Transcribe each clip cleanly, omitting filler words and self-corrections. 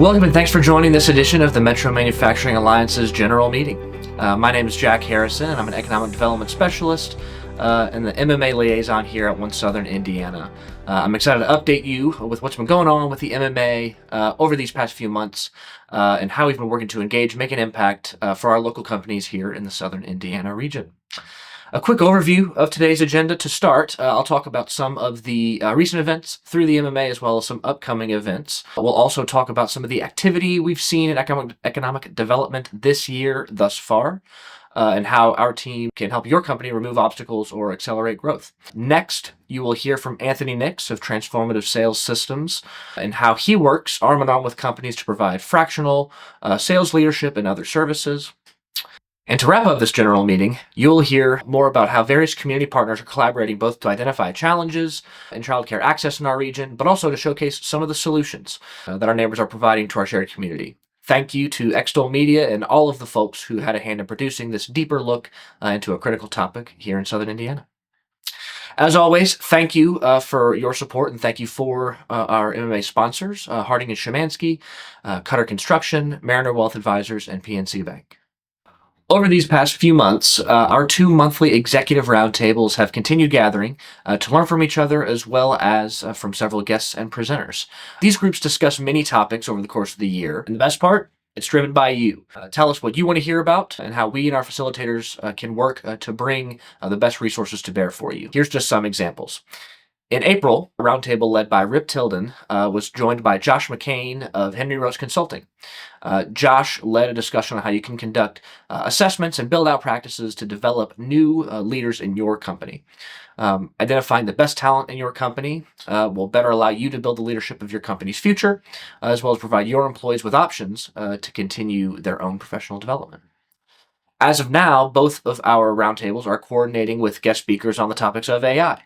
Welcome and thanks for joining this edition of the Metro Manufacturing Alliance's General Meeting. My name is Jack Harrison, and I'm an Economic Development Specialist and the MMA Liaison here at One Southern Indiana. I'm excited to update you with what's been going on with the MMA over these past few months and how we've been working to engage, make an impact for our local companies here in the Southern Indiana region. A quick overview of today's agenda to start. I'll talk about some of the recent events through the MMA as well as some upcoming events. We'll also talk about some of the activity we've seen in economic development this year thus far, and how our team can help your company remove obstacles or accelerate growth. Next, you will hear from Anthony Nix of Transformative Sales Systems and how he works arm in arm with companies to provide fractional sales leadership and other services. And to wrap up this general meeting, you'll hear more about how various community partners are collaborating both to identify challenges in childcare access in our region, but also to showcase some of the solutions that our neighbors are providing to our shared community. Thank you to Extol Media and all of the folks who had a hand in producing this deeper look into a critical topic here in Southern Indiana. As always, thank you for your support, and thank you for our MMA sponsors, Harding and Szymanski, Cutter Construction, Mariner Wealth Advisors, and PNC Bank. Over these past few months, our two monthly executive roundtables have continued gathering to learn from each other as well as from several guests and presenters. These groups discuss many topics over the course of the year, and the best part, it's driven by you. Tell us what you want to hear about and how we and our facilitators can work to bring the best resources to bear for you. Here's just some examples. In April, a roundtable led by Rip Tilden was joined by Josh McCain of Henry Rose Consulting. Josh led a discussion on how you can conduct assessments and build out practices to develop new leaders in your company. Identifying the best talent in your company will better allow you to build the leadership of your company's future, as well as provide your employees with options to continue their own professional development. As of now, both of our roundtables are coordinating with guest speakers on the topics of AI.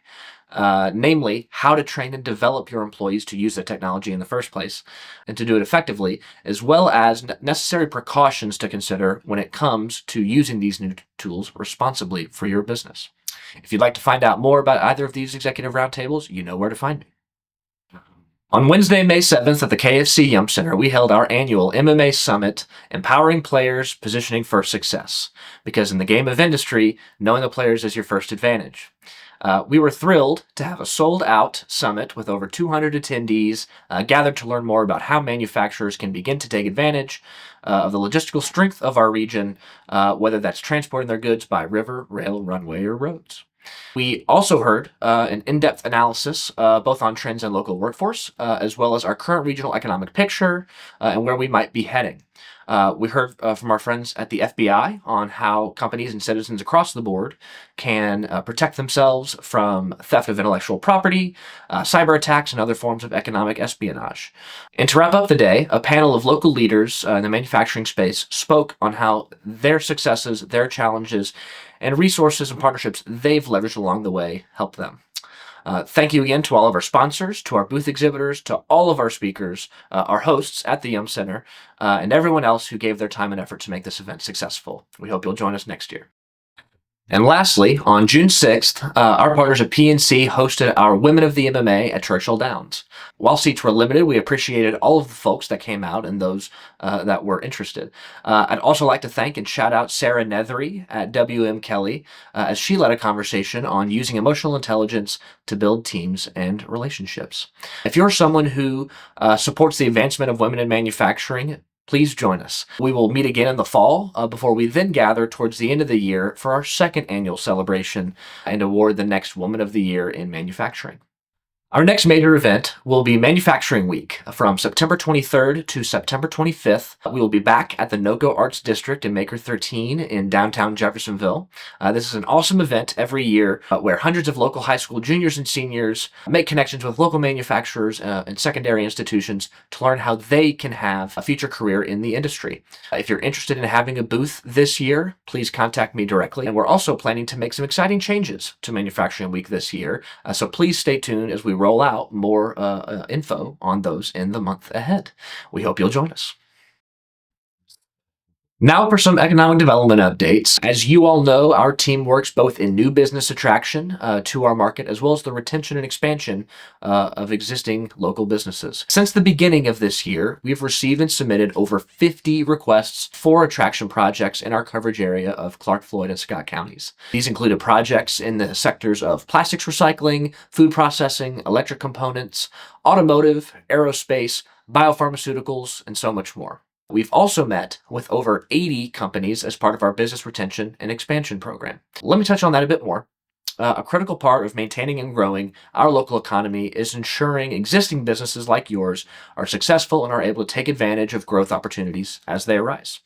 Namely, how to train and develop your employees to use the technology in the first place and to do it effectively, as well as necessary precautions to consider when it comes to using these new tools responsibly for your business. If you'd like to find out more about either of these executive roundtables, you know where to find me. On Wednesday, May 7th at the KFC Yum Center, we held our annual MMA Summit, Empowering Players, Positioning for Success. Because in the game of industry, knowing the players is your first advantage. We were thrilled to have a sold-out summit with over 200 attendees gathered to learn more about how manufacturers can begin to take advantage of the logistical strength of our region, whether that's transporting their goods by river, rail, runway, or roads. We also heard an in-depth analysis both on trends in local workforce, as well as our current regional economic picture and where we might be heading. We heard from our friends at the FBI on how companies and citizens across the board can protect themselves from theft of intellectual property, cyber attacks, and other forms of economic espionage. And to wrap up the day, a panel of local leaders in the manufacturing space spoke on how their successes, their challenges, and resources and partnerships they've leveraged along the way help them. Thank you again to all of our sponsors, to our booth exhibitors, to all of our speakers, our hosts at the Yum Center, and everyone else who gave their time and effort to make this event successful. We hope you'll join us next year. And lastly, on June 6th, our partners at PNC hosted our Women of the MMA at Churchill Downs. While seats were limited, we appreciated all of the folks that came out and those that were interested. I'd also like to thank and shout out Sarah Nethery at WM Kelly as she led a conversation on using emotional intelligence to build teams and relationships. If you're someone who supports the advancement of women in manufacturing, please join us. We will meet again in the fall before we then gather towards the end of the year for our second annual celebration and award the next Woman of the Year in Manufacturing. Our next major event will be Manufacturing Week from September 23rd to September 25th. We will be back at the NoCo Arts District in Maker 13 in downtown Jeffersonville. This is an awesome event every year where hundreds of local high school juniors and seniors make connections with local manufacturers and secondary institutions to learn how they can have a future career in the industry. If you're interested in having a booth this year, please contact me directly. And we're also planning to make some exciting changes to Manufacturing Week this year, so please stay tuned as we roll out more info on those in the month ahead. We hope you'll join us. Now for some economic development updates. As you all know, our team works both in new business attraction to our market as well as the retention and expansion of existing local businesses. Since the beginning of this year, we've received and submitted over 50 requests for attraction projects in our coverage area of Clark, Floyd, and Scott counties. These included projects in the sectors of plastics recycling, food processing, electric components, automotive, aerospace, biopharmaceuticals, and so much more. We've also met with over 80 companies as part of our business retention and expansion program. Let me touch on that a bit more. A critical part of maintaining and growing our local economy is ensuring existing businesses like yours are successful and are able to take advantage of growth opportunities as they arise.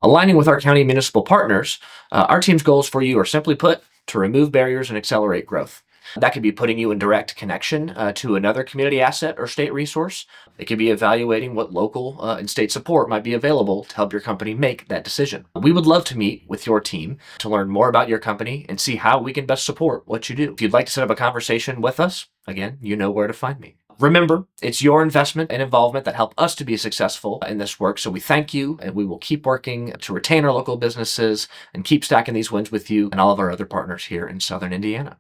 Aligning with our county municipal partners, our team's goals for you are simply put to remove barriers and accelerate growth. That could be putting you in direct connection to another community asset or state resource. It could be evaluating what local and state support might be available to help your company make that decision. We would love to meet with your team to learn more about your company and see how we can best support what you do. If you'd like to set up a conversation with us, again, you know where to find me. Remember, it's your investment and involvement that help us to be successful in this work, so we thank you, and we will keep working to retain our local businesses and keep stacking these wins with you and all of our other partners here in Southern Indiana.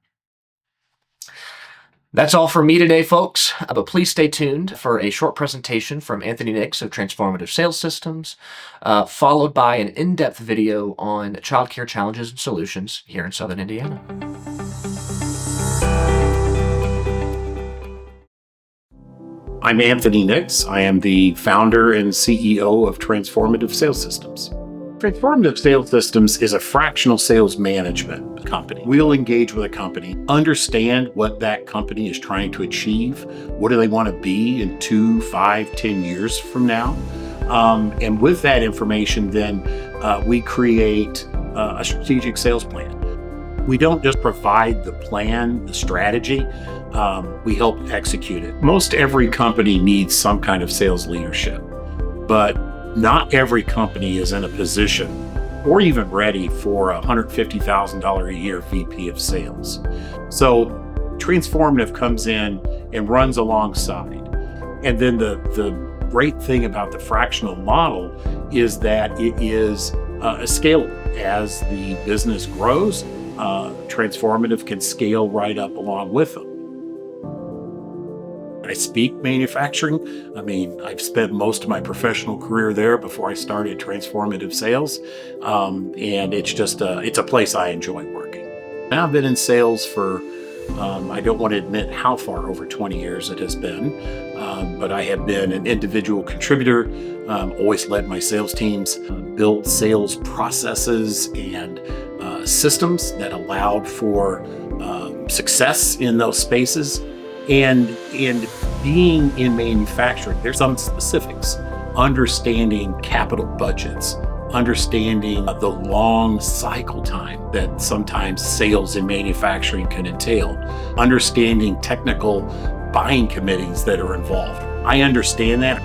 That's all for me today, folks, but please stay tuned for a short presentation from Anthony Nix of Transformative Sales Systems, followed by an in-depth video on childcare challenges and solutions here in Southern Indiana. I'm Anthony Nix. I am the founder and CEO of Transformative Sales Systems. Transformative Sales Systems is a fractional sales management company. We'll engage with a company, understand what that company is trying to achieve, what do they want to be in 2, 5, 10 years from now. And with that information, then we create a strategic sales plan. We don't just provide the plan, the strategy, we help execute it. Most every company needs some kind of sales leadership, but not every company is in a position or even ready for a $150,000 a year VP of sales. So Transformative comes in and runs alongside. And then the great thing about the fractional model is that it is scalable. As the business grows, Transformative can scale right up along with them. I speak manufacturing. I've spent most of my professional career there before I started Transformative Sales. And it's just it's a place I enjoy working. Now I've been in sales for, I don't want to admit how far over 20 years it has been, but I have been an individual contributor, always led my sales teams, built sales processes and systems that allowed for success in those spaces. And being in manufacturing, there's some specifics. Understanding capital budgets, understanding the long cycle time that sometimes sales in manufacturing can entail, understanding technical buying committees that are involved. I understand that.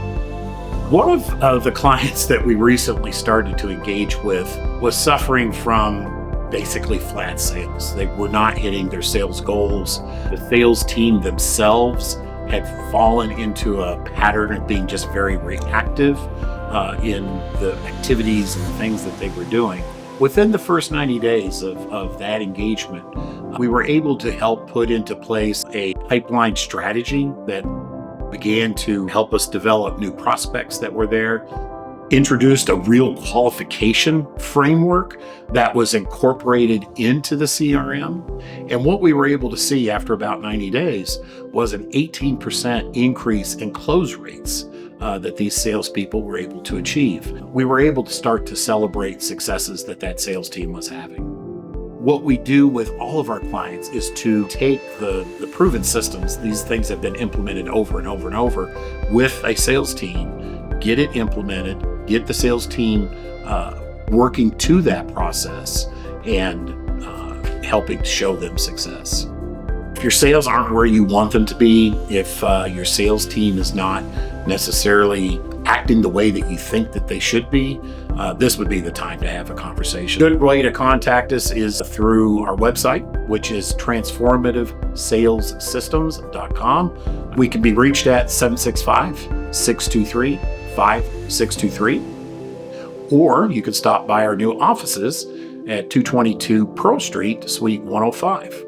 One of the clients that we recently started to engage with was suffering from basically flat sales. They were not hitting their sales goals. The sales team themselves had fallen into a pattern of being just very reactive in the activities and things that they were doing. Within the first 90 days of that engagement, we were able to help put into place a pipeline strategy that began to help us develop new prospects that were there, introduced a real qualification framework that was incorporated into the CRM. And what we were able to see after about 90 days was an 18% increase in close rates that these salespeople were able to achieve. We were able to start to celebrate successes that sales team was having. What we do with all of our clients is to take the proven systems, these things have been implemented over and over and over with a sales team, get it implemented, get the sales team working to that process and helping show them success. If your sales aren't where you want them to be, if your sales team is not necessarily acting the way that you think that they should be, this would be the time to have a conversation. Good way to contact us is through our website, which is transformativesalessystems.com. We can be reached at 765-623-5623. or you could stop by our new offices at 222 Pearl Street, Suite 105.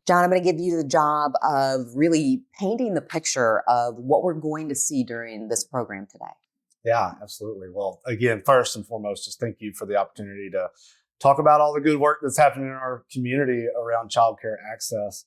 John, I'm going to give you the job of really painting the picture of what we're going to see during this program today. Yeah, absolutely. Well, again, first and foremost, just thank you for the opportunity to talk about all the good work that's happening in our community around childcare access.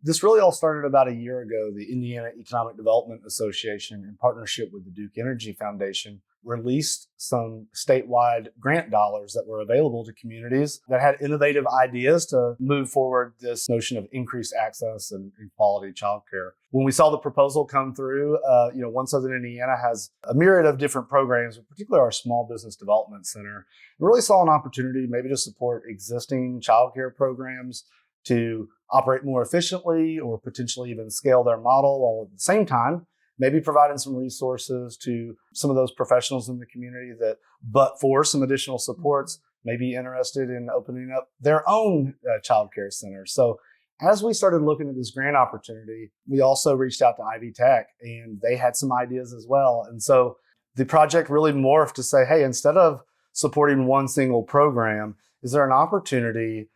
This really all started about a year ago. The Indiana Economic Development Association, in partnership with the Duke Energy Foundation, released some statewide grant dollars that were available to communities that had innovative ideas to move forward this notion of increased access and quality childcare. When we saw the proposal come through, One Southern Indiana has a myriad of different programs, particularly our Small Business Development Center. We really saw an opportunity maybe to support existing childcare programs to operate more efficiently or potentially even scale their model, while at the same time maybe providing some resources to some of those professionals in the community that, but for some additional supports, may be interested in opening up their own childcare center. So as we started looking at this grant opportunity, we also reached out to Ivy Tech, and they had some ideas as well. And so the project really morphed to say, hey, instead of supporting one single program, is there an opportunity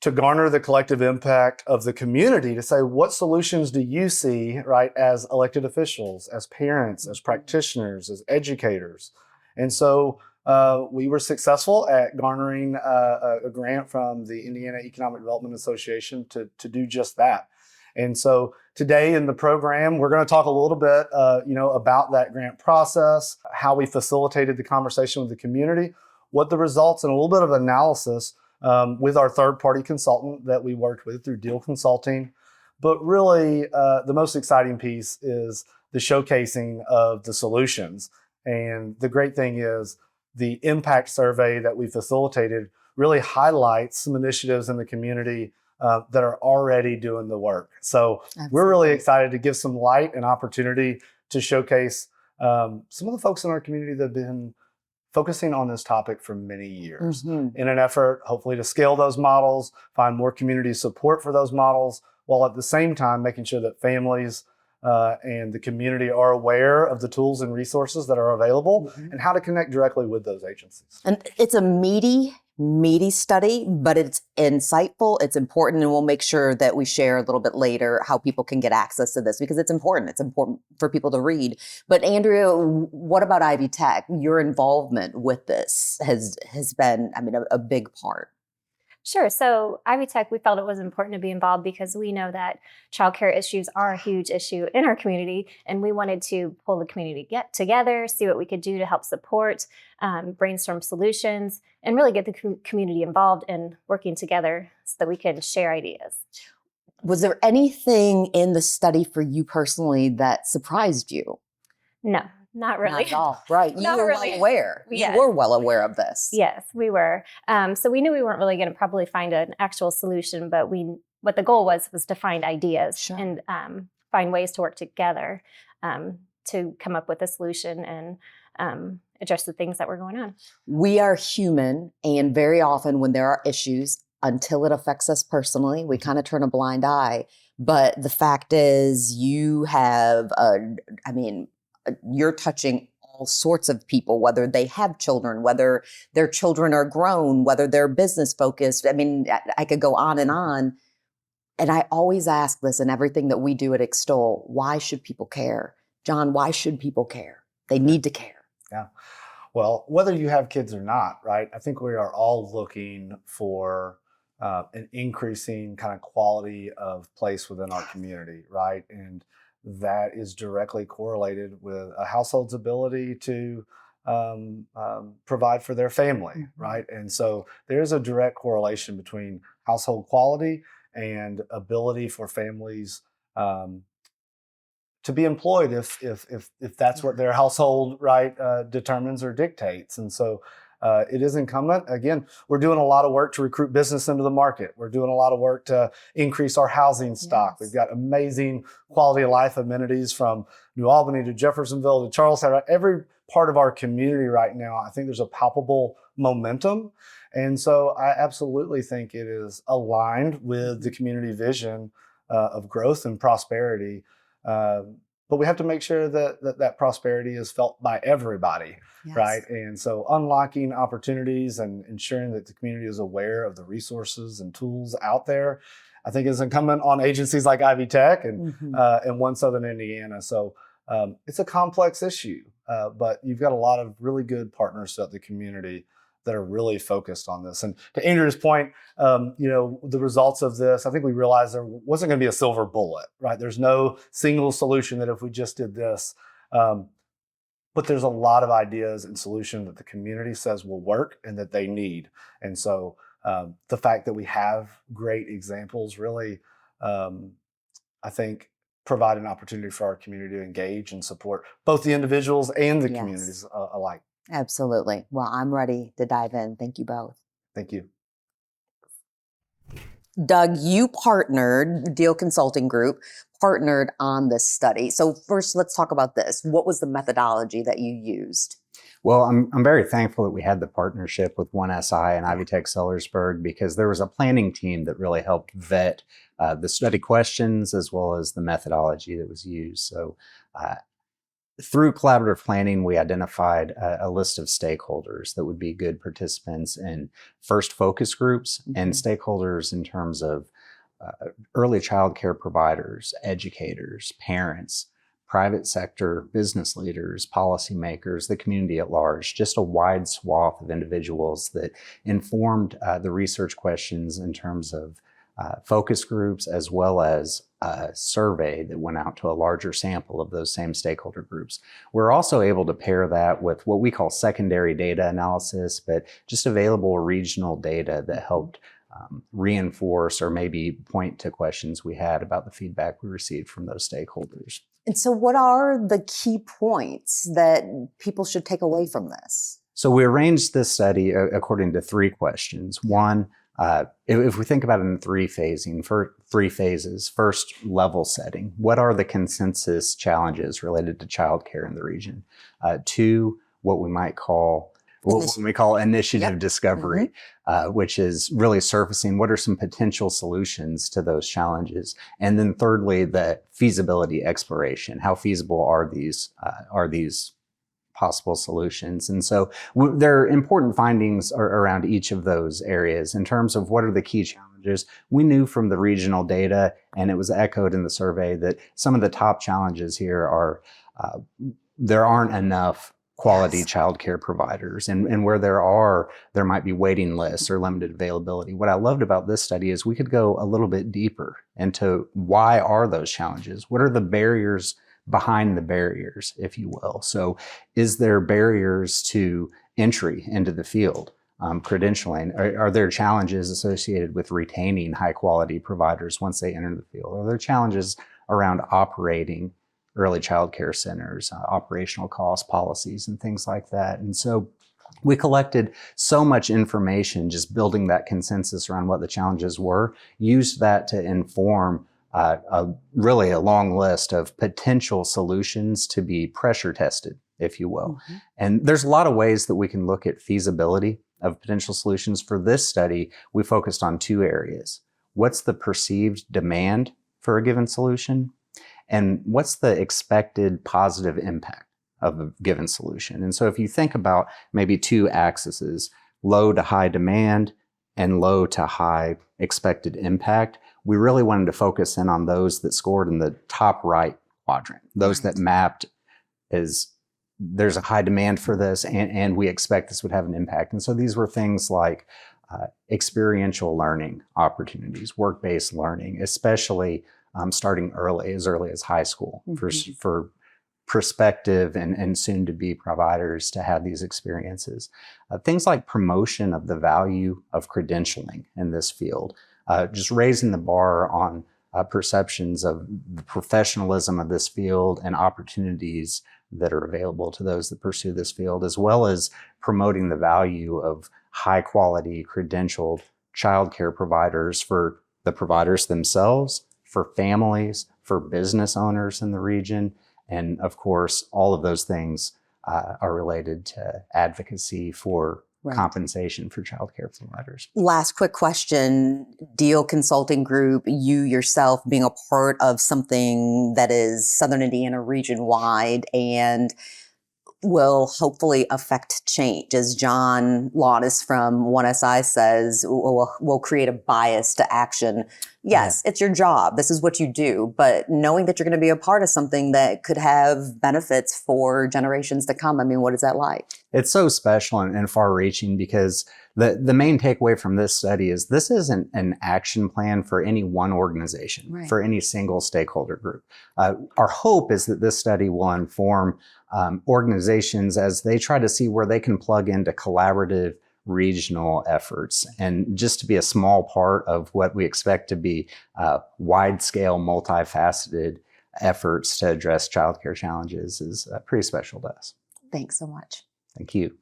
to garner the collective impact of the community to say, what solutions do you see, right, as elected officials, as parents, as practitioners, as educators? And so we were successful at garnering a grant from the Indiana Economic Development Association to do just that. And so today in the program, we're going to talk a little bit, about that grant process, how we facilitated the conversation with the community, what the results, and a little bit of analysis with our third-party consultant that we worked with through Deal Consulting. But really, the most exciting piece is the showcasing of the solutions. And the great thing is the impact survey that we facilitated really highlights some initiatives in the community that are already doing the work. So Absolutely. We're really excited to give some light and opportunity to showcase some of the folks in our community that have been focusing on this topic for many years in an effort, hopefully, to scale those models, find more community support for those models, while at the same time making sure that families and the community are aware of the tools and resources that are available and how to connect directly with those agencies. And it's a meaty study, but it's insightful, it's important, and we'll make sure that we share a little bit later how people can get access to this, because it's important. It's important for people to read. But Andrea, what about Ivy Tech? Your involvement with this has been, a big part. Sure. So Ivy Tech, we felt it was important to be involved because we know that childcare issues are a huge issue in our community, and we wanted to pull the community together, see what we could do to help support, brainstorm solutions, and really get the community involved in working together so that we can share ideas. Was there anything in the study for you personally that surprised you? No. Not really. Not at all. Right. You were really. well aware. Yes. You were well aware of this. Yes, we were. So we knew we weren't really going to probably find an actual solution, but what the goal was to find ideas and find ways to work together to come up with a solution and address the things that were going on. We are human, and very often when there are issues, until it affects us personally, we kind of turn a blind eye. But the fact is, you have, you're touching all sorts of people, whether they have children, whether their children are grown, whether they're business focused. I could go on. And I always ask this in everything that we do at Extol: why should people care? John, why should people care? They need to care. Yeah. Well, whether you have kids or not, right? I think we are all looking for an increasing kind of quality of place within our community, right? And that is directly correlated with a household's ability to provide for their family, right? And so there's a direct correlation between household quality and ability for families to be employed if that's what their household, right, determines or dictates. And so it is incumbent. Again, we're doing a lot of work to recruit business into the market. We're doing a lot of work to increase our housing stock. We've got amazing quality of life amenities from New Albany to Jeffersonville to Charlestown. Every part of our community right now, I think there's a palpable momentum. And so I absolutely think it is aligned with the community vision of growth and prosperity. But we have to make sure that prosperity is felt by everybody, right? And so unlocking opportunities and ensuring that the community is aware of the resources and tools out there, I think is incumbent on agencies like Ivy Tech and One Southern Indiana. So it's a complex issue, but you've got a lot of really good partners throughout the community that are really focused on this. And to Andrew's point, the results of this, I think we realized there wasn't going to be a silver bullet, right? There's no single solution that if we just did this, but there's a lot of ideas and solutions that the community says will work and that they need. And so the fact that we have great examples really, I think, provide an opportunity for our community to engage and support both the individuals and the communities alike. Absolutely. Well, I'm ready to dive in. Thank you both. Thank you. Doug, you partnered, Deal Consulting Group, partnered on this study. So first, let's talk about this. What was the methodology that you used? Well, I'm very thankful that we had the partnership with 1SI and Ivy Tech Sellersburg, because there was a planning team that really helped vet the study questions as well as the methodology that was used. So through collaborative planning, we identified a list of stakeholders that would be good participants in first focus groups and stakeholders in terms of early child care providers, educators, parents, private sector, business leaders, policymakers, the community at large, just a wide swath of individuals that informed the research questions in terms of focus groups, as well as a survey that went out to a larger sample of those same stakeholder groups. We're also able to pair that with what we call secondary data analysis, but just available regional data that helped reinforce or maybe point to questions we had about the feedback we received from those stakeholders. And so what are the key points that people should take away from this? So we arranged this study according to 3 questions. One, if we think about it in three phases, first, level setting. What are the consensus challenges related to childcare in the region? 2, what we call initiative discovery, which is really surfacing what are some potential solutions to those challenges. And then thirdly, the feasibility exploration. How feasible are these possible solutions? And so there are important findings around each of those areas. In terms of what are the key challenges, we knew from the regional data, and it was echoed in the survey, that some of the top challenges here are there aren't enough quality childcare providers, and where there might be waiting lists or limited availability. What I loved about this study is we could go a little bit deeper into why are those challenges? What are the barriers behind the barriers, if you will? So is there barriers to entry into the field, credentialing? Are there challenges associated with retaining high quality providers once they enter the field? Are there challenges around operating early child care centers, operational costs, policies, and things like that? And so we collected so much information, just building that consensus around what the challenges were, used that to inform really a long list of potential solutions to be pressure tested, if you will. And there's a lot of ways that we can look at feasibility of potential solutions. For this study, we focused on 2 areas. What's the perceived demand for a given solution? And what's the expected positive impact of a given solution? And so if you think about maybe 2 axes, low to high demand and low to high expected impact, we really wanted to focus in on those that scored in the top right quadrant, those that mapped as there's a high demand for this and we expect this would have an impact. And so these were things like experiential learning opportunities, work-based learning, especially starting early as high school for prospective and soon to be providers to have these experiences. Things like promotion of the value of credentialing in this field, just raising the bar on perceptions of the professionalism of this field and opportunities that are available to those that pursue this field, as well as promoting the value of high quality credentialed childcare providers for the providers themselves, for families, for business owners in the region. And of course, all of those things are related to advocacy for compensation for childcare providers. Last quick question. Deal Consulting Group, you yourself being a part of something that is Southern Indiana region wide and will hopefully affect change. As John Launis from 1SI says, will create a bias to action. Yes, it's your job. This is what you do. But knowing that you're going to be a part of something that could have benefits for generations to come, I mean, what is that like? It's so special and far-reaching because the main takeaway from this study is this isn't an action plan for any one organization, for any single stakeholder group. Our hope is that this study will inform organizations as they try to see where they can plug into collaborative regional efforts. And just to be a small part of what we expect to be wide-scale, multifaceted efforts to address childcare challenges is pretty special to us. Thanks so much. Thank you.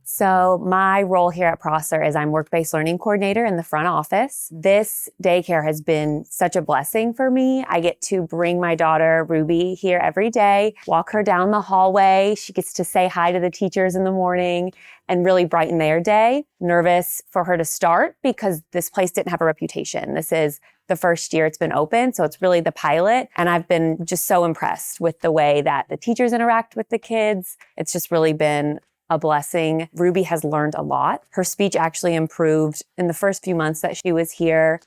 So my role here at Prosser is I'm work-based learning coordinator in the front office. This daycare has been such a blessing for me. I get to bring my daughter Ruby here every day, walk her down the hallway. She gets to say hi to the teachers in the morning and really brighten their day. Nervous for her to start because this place didn't have a reputation. This is the first year it's been open, so it's really the pilot. And I've been just so impressed with the way that the teachers interact with the kids. It's just really been a blessing. Ruby has learned a lot. Her speech actually improved in the first few months that she was here.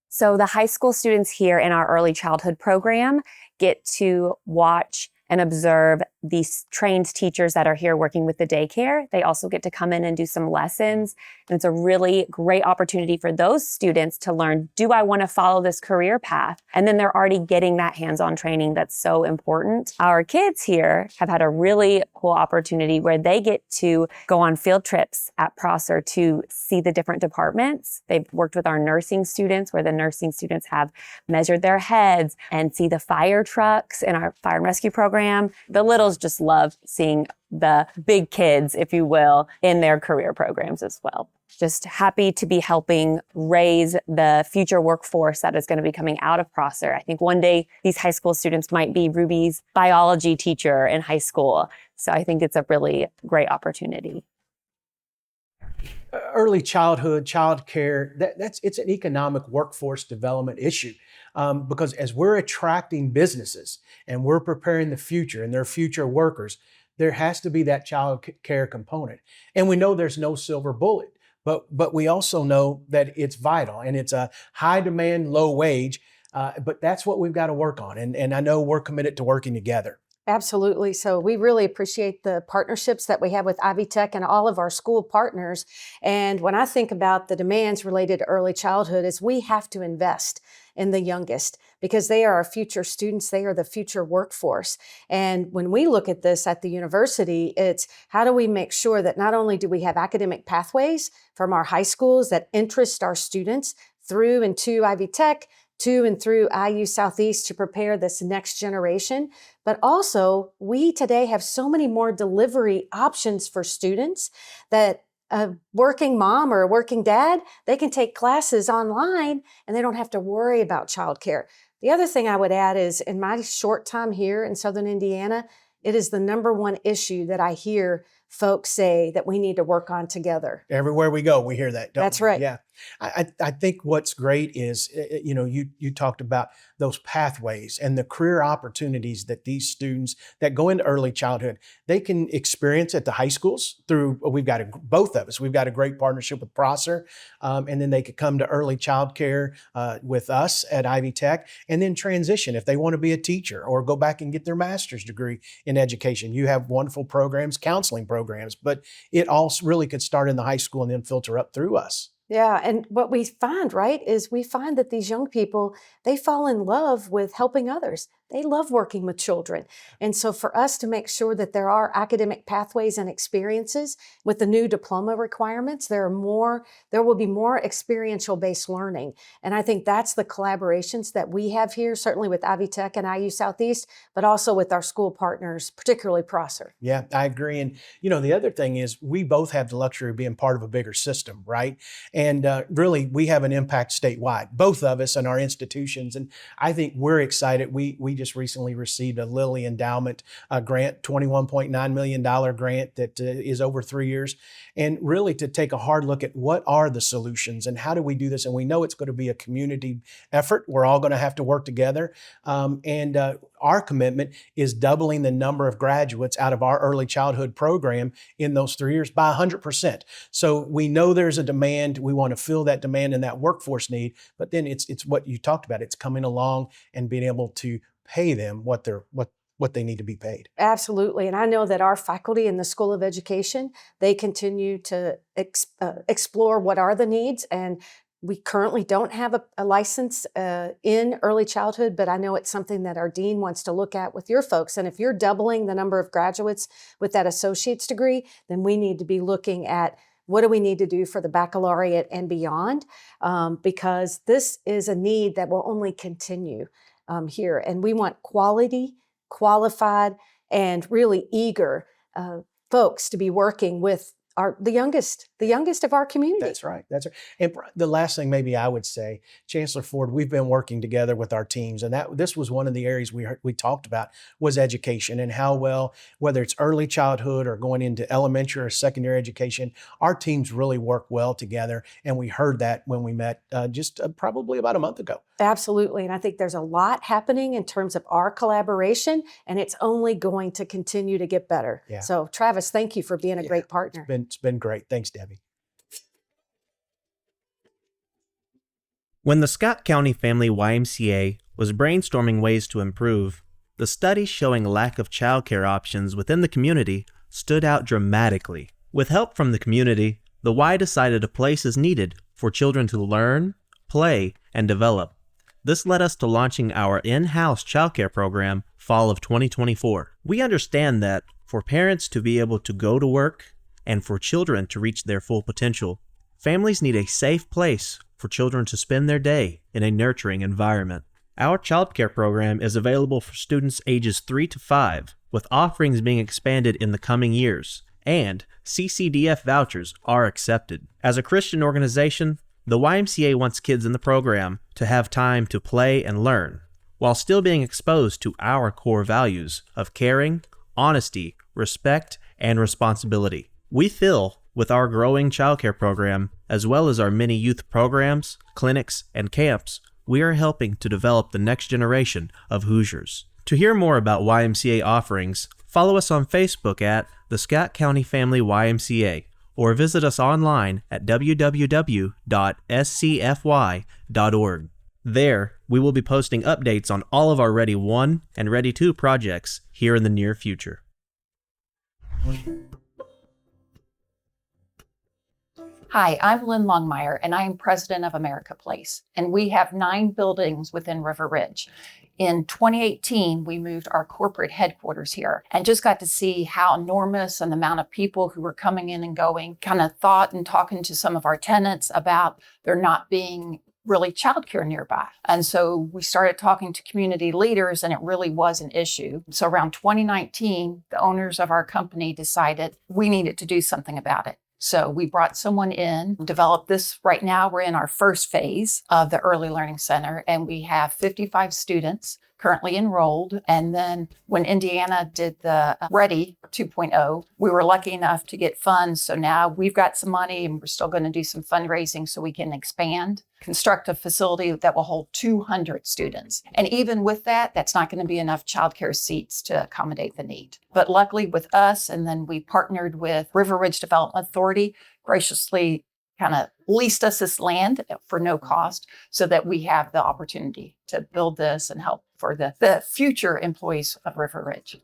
So the high school students here in our early childhood program get to watch and observe these trained teachers that are here working with the daycare. They also get to come in and do some lessons. And it's a really great opportunity for those students to learn, do I want to follow this career path? And then they're already getting that hands-on training that's so important. Our kids here have had a really cool opportunity where they get to go on field trips at Prosser to see the different departments. They've worked with our nursing students where the nursing students have measured their heads and see the fire trucks in our fire and rescue program. The littles just love seeing the big kids, if you will, in their career programs as well. Just happy to be helping raise the future workforce that is going to be coming out of Prosser. I think one day these high school students might be Ruby's biology teacher in high school. So I think it's a really great opportunity. Early childhood, child care, it's an economic workforce development issue. Because as we're attracting businesses and we're preparing the future and their future workers, there has to be that child care component. And we know there's no silver bullet, but we also know that it's vital and it's a high demand, low wage. But that's what we've got to work on. And I know we're committed to working together. Absolutely. So we really appreciate the partnerships that we have with Ivy Tech and all of our school partners. And when I think about the demands related to early childhood, is we have to invest in the youngest because they are our future students. They are the future workforce. And when we look at this at the university, it's how do we make sure that not only do we have academic pathways from our high schools that interest our students through and to Ivy Tech, to and through IU Southeast to prepare this next generation. But also, we today have so many more delivery options for students that a working mom or a working dad, they can take classes online and they don't have to worry about childcare. The other thing I would add is in my short time here in Southern Indiana, it is the number one issue that I hear folks say that we need to work on together. Everywhere we go, we hear that. That's right. Yeah. I think what's great is, you talked about those pathways and the career opportunities that these students that go into early childhood, they can experience at the high schools through, both of us, we've got a great partnership with Prosser, and then they could come to early child care with us at Ivy Tech and then transition if they want to be a teacher or go back and get their master's degree in education. You have wonderful programs, counseling programs, but it all really could start in the high school and then filter up through us. Yeah, and what we find, right, is we find that these young people, they fall in love with helping others. They love working with children. And so for us to make sure that there are academic pathways and experiences with the new diploma requirements, there will be more experiential based learning. And I think that's the collaborations that we have here, certainly with Ivy Tech and IU Southeast, but also with our school partners, particularly Prosser. Yeah, I agree. And, the other thing is we both have the luxury of being part of a bigger system, right? And really, we have an impact statewide, both of us and our institutions. And I think we're excited. We just recently received a Lilly Endowment grant, $21.9 million grant that is over 3 years. And really to take a hard look at what are the solutions and how do we do this? And we know it's going to be a community effort. We're all going to have to work together. Our commitment is doubling the number of graduates out of our early childhood program in those 3 years by 100%. So we know there's a demand. We want to fill that demand and that workforce need. But then it's what you talked about. It's coming along and being able to pay them what they need to be paid. Absolutely. And I know that our faculty in the School of Education, they continue to explore what are the needs. And we currently don't have a license in early childhood, but I know it's something that our dean wants to look at with your folks. And if you're doubling the number of graduates with that associate's degree, then we need to be looking at what do we need to do for the baccalaureate and beyond, because this is a need that will only continue here. And we want quality, qualified, and really eager folks to be working with the youngest of our community. That's right. And the last thing maybe I would say, Chancellor Ford, we've been working together with our teams, and this was one of the areas we talked about was education and how well, whether it's early childhood or going into elementary or secondary education, our teams really work well together. And we heard that when we met just probably about a month ago. Absolutely. And I think there's a lot happening in terms of our collaboration, and it's only going to continue to get better. Yeah. So Travis, thank you for being a great partner. It's been great. Thanks, Debbie. When the Scott County Family YMCA was brainstorming ways to improve, the studies showing lack of childcare options within the community stood out dramatically. With help from the community, the Y decided a place is needed for children to learn, play, and develop. This led us to launching our in-house childcare program fall of 2024. We understand that for parents to be able to go to work and for children to reach their full potential, families need a safe place for children to spend their day in a nurturing environment. Our childcare program is available for students ages 3 to 5, with offerings being expanded in the coming years, and CCDF vouchers are accepted. As a Christian organization, the YMCA wants kids in the program to have time to play and learn, while still being exposed to our core values of caring, honesty, respect, and responsibility. We feel, with our growing childcare program, as well as our many youth programs, clinics, and camps, we are helping to develop the next generation of Hoosiers. To hear more about YMCA offerings, follow us on Facebook at the Scott County Family YMCA, or visit us online at www.scfy.org. There, we will be posting updates on all of our Ready 1 and Ready 2 projects here in the near future. Hi, I'm Lynn Longmire, and I am president of America Place, and we have 9 buildings within River Ridge. In 2018, we moved our corporate headquarters here and just got to see how enormous and the amount of people who were coming in and going, kind of thought and talking to some of our tenants about there not being really childcare nearby. And so we started talking to community leaders, and it really was an issue. So around 2019, the owners of our company decided we needed to do something about it. So we brought someone in, developed this. Right now, we're in our first phase of the Early Learning Center, and we have 55 students currently enrolled. And then when Indiana did the Ready 2.0, we were lucky enough to get funds. So now we've got some money, and we're still going to do some fundraising so we can expand, construct a facility that will hold 200 students. And even with that, that's not going to be enough childcare seats to accommodate the need. But luckily with us, and then we partnered with River Ridge Development Authority, graciously kind of leased us this land for no cost so that we have the opportunity to build this and help for the future employees of River Ridge.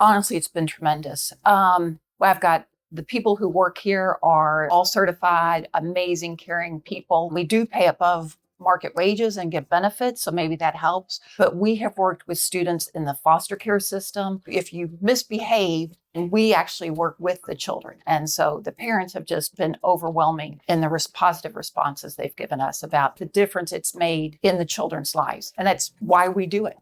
Honestly, it's been tremendous. I've got The people who work here are all certified, amazing, caring people. We do pay above market wages and get benefits, so maybe that helps. But we have worked with students in the foster care system. If you misbehave, we actually work with the children. And so the parents have just been overwhelming in the positive responses they've given us about the difference it's made in the children's lives. And that's why we do it.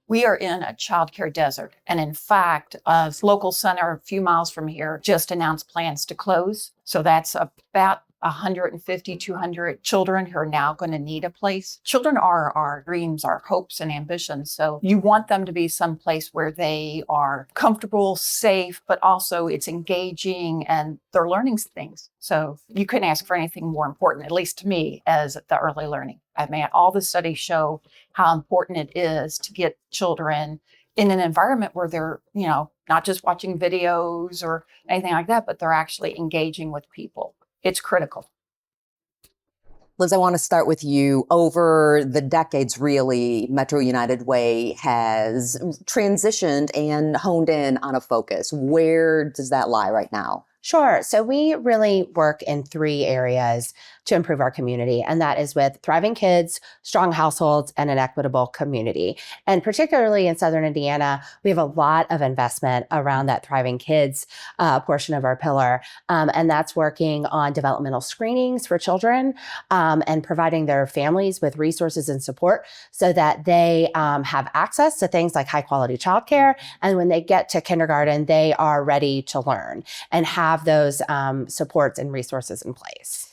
We are in a childcare desert. And in fact, a local center a few miles from here just announced plans to close. So that's about 150, 200 children who are now going to need a place. Children are our dreams, our hopes and ambitions. So you want them to be someplace where they are comfortable, safe, but also it's engaging and they're learning things. So you couldn't ask for anything more important, at least to me, as the early learning. I mean, all the studies show how important it is to get children in an environment where they're, not just watching videos or anything like that, but they're actually engaging with people. It's critical. Liz, I want to start with you. Over the decades, really, Metro United Way has transitioned and honed in on a focus. Where does that lie right now? Sure. So we really work in 3 areas to improve our community, and that is with thriving kids, strong households, and an equitable community. And particularly in Southern Indiana, we have a lot of investment around that thriving kids portion of our pillar. And that's working on developmental screenings for children and providing their families with resources and support so that they have access to things like high quality childcare. And when they get to kindergarten, they are ready to learn and have those supports and resources in place.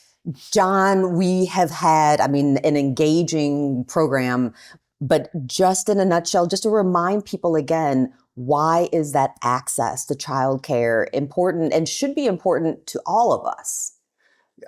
John, we have had, an engaging program, but just in a nutshell, just to remind people again, why is that access to childcare important and should be important to all of us?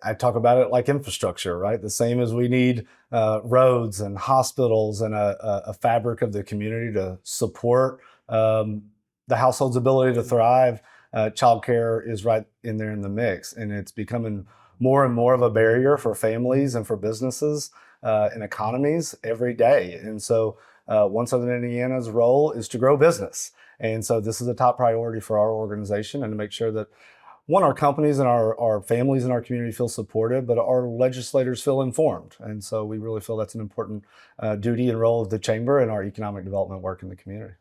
I talk about it like infrastructure, right? The same as we need roads and hospitals and a fabric of the community to support the household's ability to thrive. Childcare is right in there in the mix, and it's becoming more and more of a barrier for families and for businesses and economies every day. And so One Southern Indiana's role is to grow business. And so this is a top priority for our organization, and to make sure that our companies and our families in our community feel supported, but our legislators feel informed. And so we really feel that's an important duty and role of the chamber and our economic development work in the community.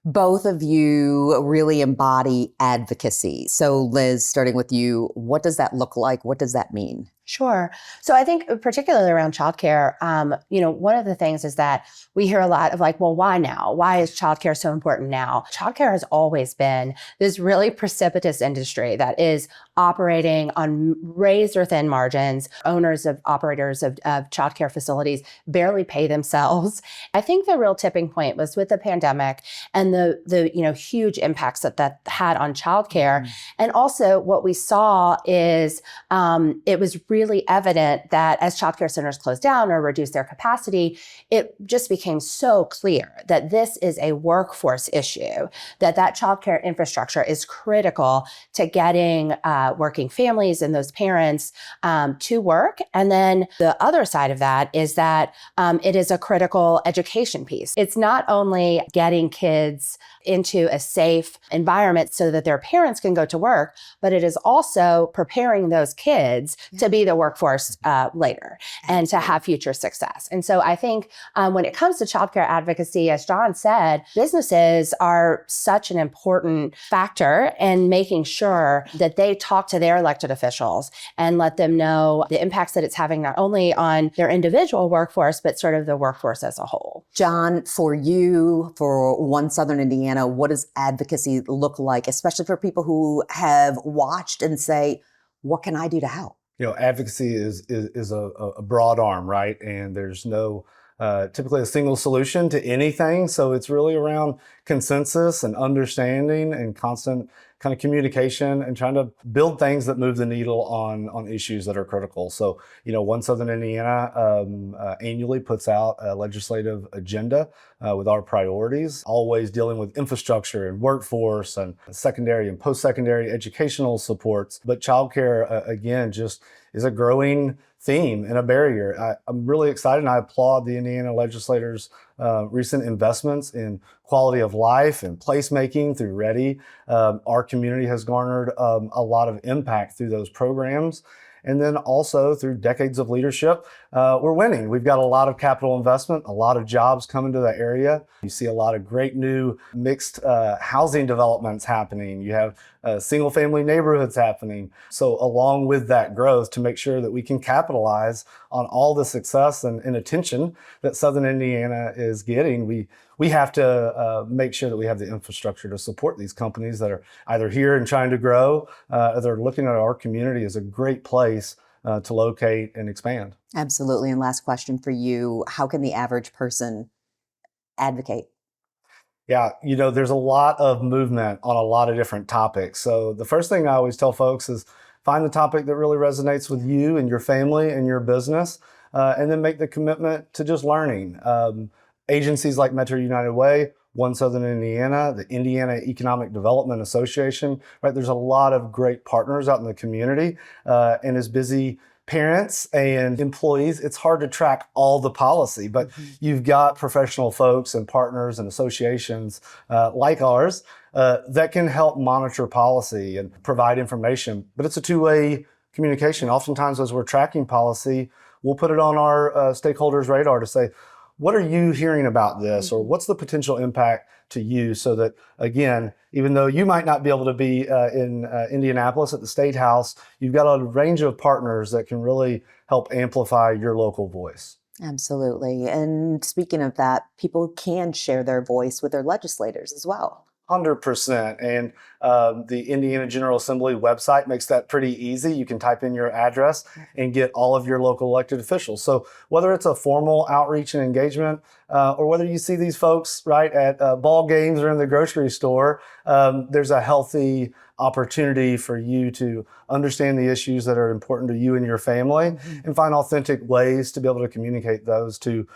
Both of you really embody advocacy. So Liz, starting with you, what does that look like? What does that mean? Sure. So I think particularly around childcare, one of the things is that we hear a lot of like, well, why now? Why is childcare so important now? Childcare has always been this really precipitous industry that is operating on razor thin margins. Owners of operators of childcare facilities barely pay themselves. I think the real tipping point was with the pandemic and the huge impacts that had on childcare. Mm-hmm. And also what we saw is it was really evident that as childcare centers closed down or reduced their capacity, it just became so clear that this is a workforce issue, that childcare infrastructure is critical to getting working families and those parents to work. And then the other side of that is that it is a critical education piece. It's not only getting kids into a safe environment so that their parents can go to work, but it is also preparing those kids to be the workforce later and to have future success. And so I think when it comes to childcare advocacy, as John said, businesses are such an important factor in making sure that they talk to their elected officials and let them know the impacts that it's having not only on their individual workforce, but sort of the workforce as a whole. John, for you, for One Southern Indiana, what does advocacy look like, especially for people who have watched and say, what can I do to help? Advocacy is a broad arm, right? And there's no typically a single solution to anything. So it's really around consensus and understanding and constant kind of communication and trying to build things that move the needle on issues that are critical. So, One Southern Indiana annually puts out a legislative agenda with our priorities, always dealing with infrastructure and workforce and secondary and post-secondary educational supports. But childcare, again, just is a growing theme and a barrier. I'm really excited, and I applaud the Indiana legislators' recent investments in quality of life and placemaking through READY. Our community has garnered a lot of impact through those programs. And then also through decades of leadership, we're winning. We've got a lot of capital investment, a lot of jobs coming to the area. You see a lot of great new mixed housing developments happening. You have single family neighborhoods happening. So along with that growth, to make sure that we can capitalize on all the success and attention that Southern Indiana is getting, we have to make sure that we have the infrastructure to support these companies that are either here and trying to grow, or they're looking at our community as a great place to locate and expand. Absolutely. And last question for you, how can the average person advocate? Yeah, there's a lot of movement on a lot of different topics. So the first thing I always tell folks is find the topic that really resonates with you and your family and your business, and then make the commitment to just learning. Agencies like Metro United Way, One Southern Indiana, the Indiana Economic Development Association, right? There's a lot of great partners out in the community, and as busy parents and employees, it's hard to track all the policy, but you've got professional folks and partners and associations like ours that can help monitor policy and provide information. But it's a two-way communication. Oftentimes as we're tracking policy, we'll put it on our stakeholders' radar to say, what are you hearing about this? Or what's the potential impact to you? So that, again, even though you might not be able to be in Indianapolis at the State House, you've got a range of partners that can really help amplify your local voice. Absolutely. And speaking of that, people can share their voice with their legislators as well. 100%. And the Indiana General Assembly website makes that pretty easy. You can type in your address and get all of your local elected officials. So whether it's a formal outreach and engagement, or whether you see these folks right at ball games or in the grocery store, there's a healthy opportunity for you to understand the issues that are important to you and your family, and find authentic ways to be able to communicate those to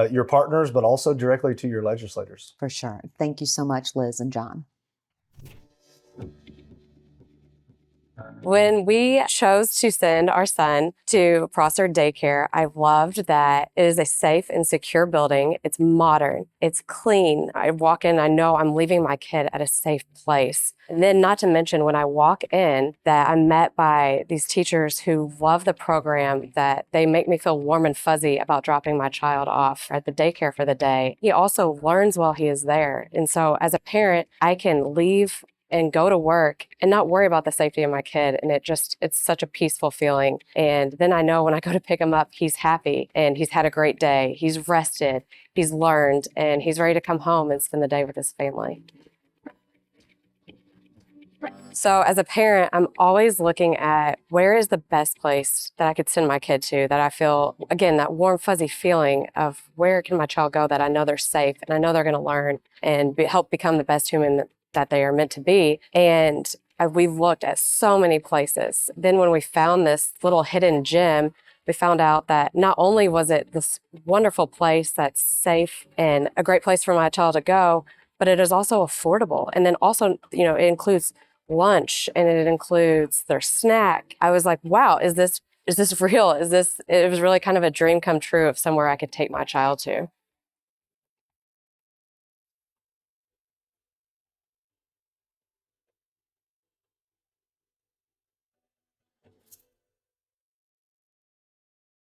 your partners, but also directly to your legislators. For sure. Thank you so much, Liz and John. When we chose to send our son to Prosser Daycare, I loved that it is a safe and secure building. It's modern. It's clean. I walk in, I know I'm leaving my kid at a safe place. And then not to mention when I walk in that I'm met by these teachers who love the program, that they make me feel warm and fuzzy about dropping my child off at the daycare for the day. He also learns while he is there. And so as a parent, I can leave and go to work and not worry about the safety of my kid. And it's such a peaceful feeling. And then I know when I go to pick him up, he's happy and he's had a great day. He's rested, he's learned, and he's ready to come home and spend the day with his family. So as a parent, I'm always looking at where is the best place that I could send my kid to, that I feel, again, that warm, fuzzy feeling of where can my child go that I know they're safe and I know they're going to learn and help become the best human that they are meant to be. And we've looked at so many places. Then when we found this little hidden gem, we found out that not only was it this wonderful place that's safe and a great place for my child to go, but it is also affordable. And then also, it includes lunch and it includes their snack. I was like, wow, is this real? It was really kind of a dream come true of somewhere I could take my child to.